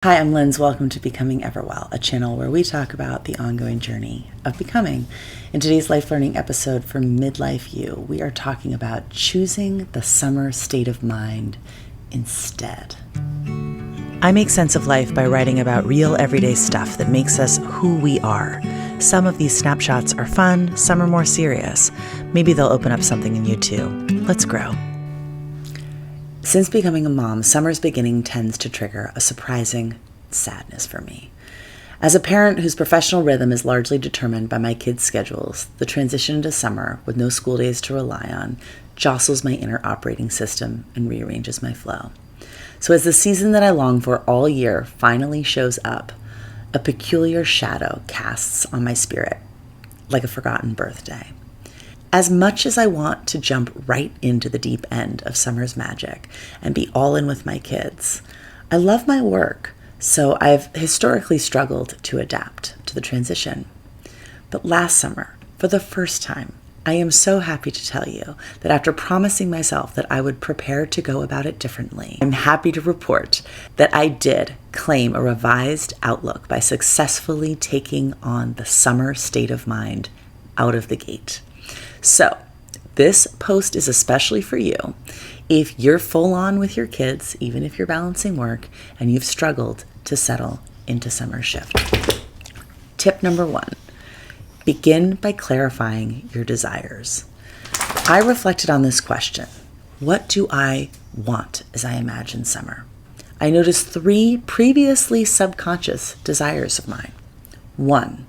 Hi, I'm Linz. Welcome to Becoming Everwell, a channel where we talk about the ongoing journey of becoming. In today's life learning episode for Midlife You, we are talking about choosing the summer state of mind instead. I make sense of life by writing about real everyday stuff that makes us who we are. Some of these snapshots are fun, some are more serious. Maybe they'll open up something in you too. Let's grow. Since becoming a mom, summer's beginning tends to trigger a surprising sadness for me. As a parent whose professional rhythm is largely determined by my kids' schedules, the transition into summer, with no school days to rely on, jostles my inner operating system and rearranges my flow. So as the season that I long for all year finally shows up, a peculiar shadow casts on my spirit, like a forgotten birthday. As much as I want to jump right into the deep end of summer's magic and be all in with my kids, I love my work, so I've historically struggled to adapt to the transition. But last summer, for the first time, I am so happy to tell you that after promising myself that I would prepare to go about it differently, I'm happy to report that I did claim a revised outlook by successfully taking on the summer state of mind out of the gate. So, this post is especially for you if you're full on with your kids, even if you're balancing work, and you've struggled to settle into summer shift. Tip number 1, begin by clarifying your desires. I reflected on this question. What do I want as I imagine summer? I noticed 3 previously subconscious desires of mine. 1,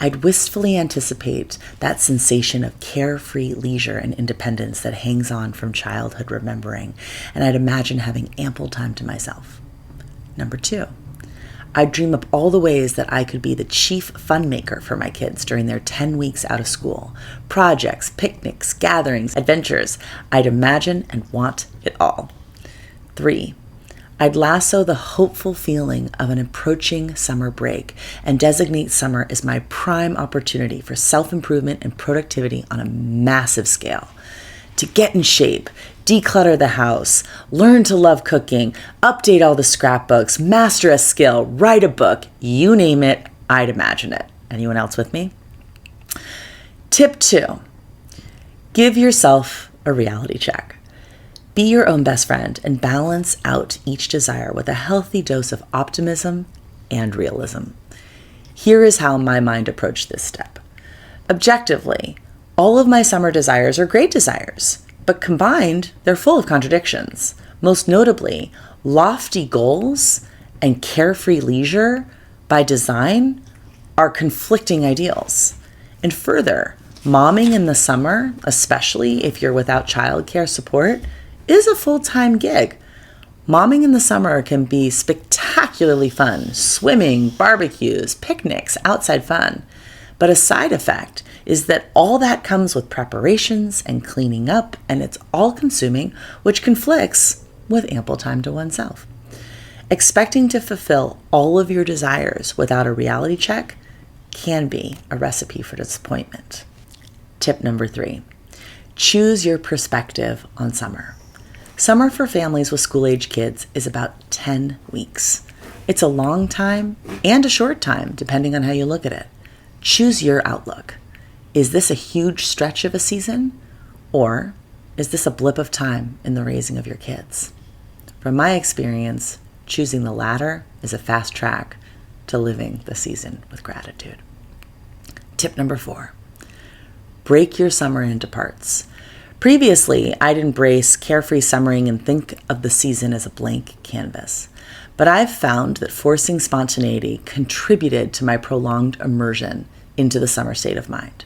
I'd wistfully anticipate that sensation of carefree leisure and independence that hangs on from childhood remembering, and I'd imagine having ample time to myself. Number 2, I'd dream up all the ways that I could be the chief fun maker for my kids during their 10 weeks out of school. Projects, picnics, gatherings, adventures. I'd imagine and want it all. 3, I'd lasso the hopeful feeling of an approaching summer break and designate summer as my prime opportunity for self-improvement and productivity on a massive scale. To get in shape, declutter the house, learn to love cooking, update all the scrapbooks, master a skill, write a book, you name it, I'd imagine it. Anyone else with me? Tip 2, give yourself a reality check. Be your own best friend and balance out each desire with a healthy dose of optimism and realism. Here is how my mind approached this step. Objectively, all of my summer desires are great desires, but combined, they're full of contradictions. Most notably, lofty goals and carefree leisure by design are conflicting ideals. And further, momming in the summer, especially if you're without childcare support, is a full-time gig. Momming in the summer can be spectacularly fun. Swimming, barbecues, picnics, outside fun. But a side effect is that all that comes with preparations and cleaning up, and it's all-consuming, which conflicts with ample time to oneself. Expecting to fulfill all of your desires without a reality check can be a recipe for disappointment. Tip number 3, choose your perspective on summer. Summer for families with school-age kids is about 10 weeks. It's a long time and a short time, depending on how you look at it. Choose your outlook. Is this a huge stretch of a season? Or is this a blip of time in the raising of your kids? From my experience, choosing the latter is a fast track to living the season with gratitude. Tip number 4, break your summer into parts. Previously, I'd embrace carefree summering and think of the season as a blank canvas. But I've found that forcing spontaneity contributed to my prolonged immersion into the summer state of mind.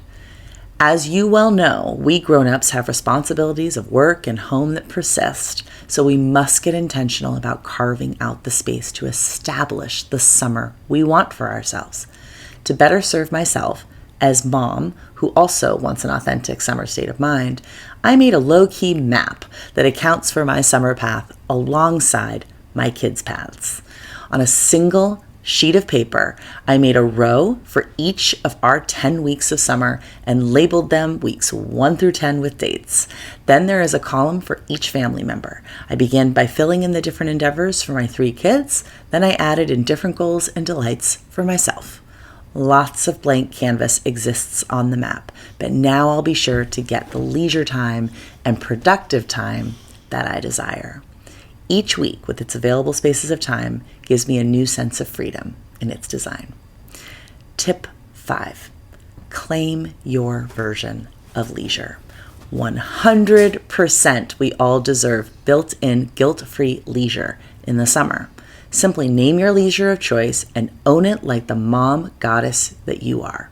As you well know, we grown-ups have responsibilities of work and home that persist, so we must get intentional about carving out the space to establish the summer we want for ourselves. To better serve myself, as mom, who also wants an authentic summer state of mind, I made a low-key map that accounts for my summer path alongside my kids' paths. On a single sheet of paper, I made a row for each of our 10 weeks of summer and labeled them weeks 1 through 10 with dates. Then there is a column for each family member. I began by filling in the different endeavors for my 3 kids. Then I added in different goals and delights for myself. Lots of blank canvas exists on the map, but now I'll be sure to get the leisure time and productive time that I desire. Each week, with its available spaces of time, gives me a new sense of freedom in its design. Tip 5. Claim your version of leisure. 100% we all deserve built-in guilt-free leisure in the summer. Simply name your leisure of choice and own it like the mom goddess that you are.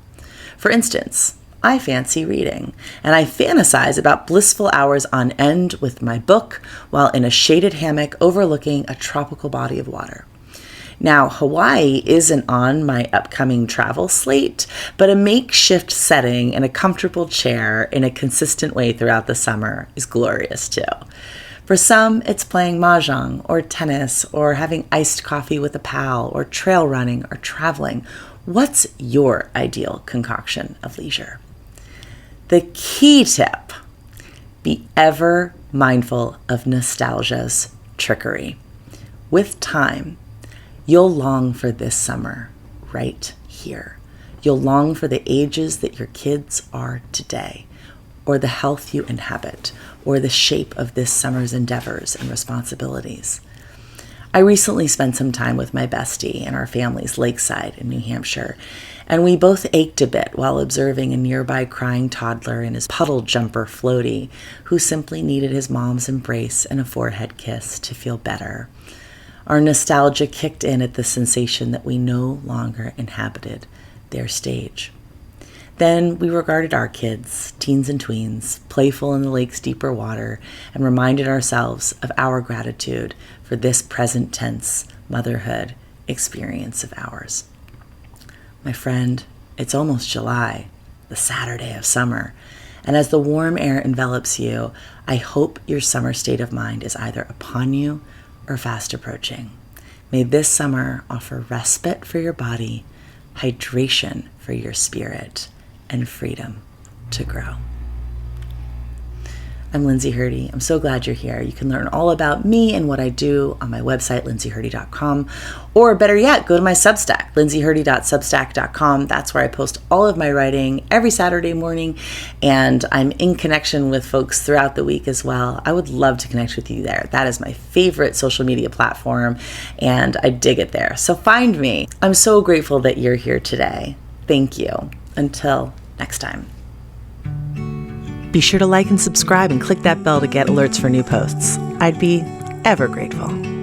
For instance, I fancy reading, and I fantasize about blissful hours on end with my book while in a shaded hammock overlooking a tropical body of water. Now, Hawaii isn't on my upcoming travel slate, but a makeshift setting in a comfortable chair in a consistent way throughout the summer is glorious too. For some, it's playing mahjong or tennis or having iced coffee with a pal or trail running or traveling. What's your ideal concoction of leisure? The key tip: be ever mindful of nostalgia's trickery. With time, you'll long for this summer right here. You'll long for the ages that your kids are today, or the health you inhabit, or the shape of this summer's endeavors and responsibilities. I recently spent some time with my bestie and our family's lakeside in New Hampshire, and we both ached a bit while observing a nearby crying toddler in his puddle jumper floaty who simply needed his mom's embrace and a forehead kiss to feel better. Our nostalgia kicked in at the sensation that we no longer inhabited their stage. Then we regarded our kids, teens and tweens, playful in the lake's deeper water, and reminded ourselves of our gratitude for this present tense motherhood experience of ours. My friend, it's almost July, the Saturday of summer, and as the warm air envelops you, I hope your summer state of mind is either upon you or fast approaching. May this summer offer respite for your body, hydration for your spirit, and freedom to grow. I'm Lindsay Hurdy. I'm so glad you're here. You can learn all about me and what I do on my website, lindsayhurdy.com, or better yet, go to my Substack, lindsayhurdy.substack.com. That's where I post all of my writing every Saturday morning, and I'm in connection with folks throughout the week as well. I would love to connect with you there. That is my favorite social media platform, and I dig it there. So find me. I'm so grateful that you're here today. Thank you. Until next time. Be sure to like and subscribe and click that bell to get alerts for new posts. I'd be ever grateful.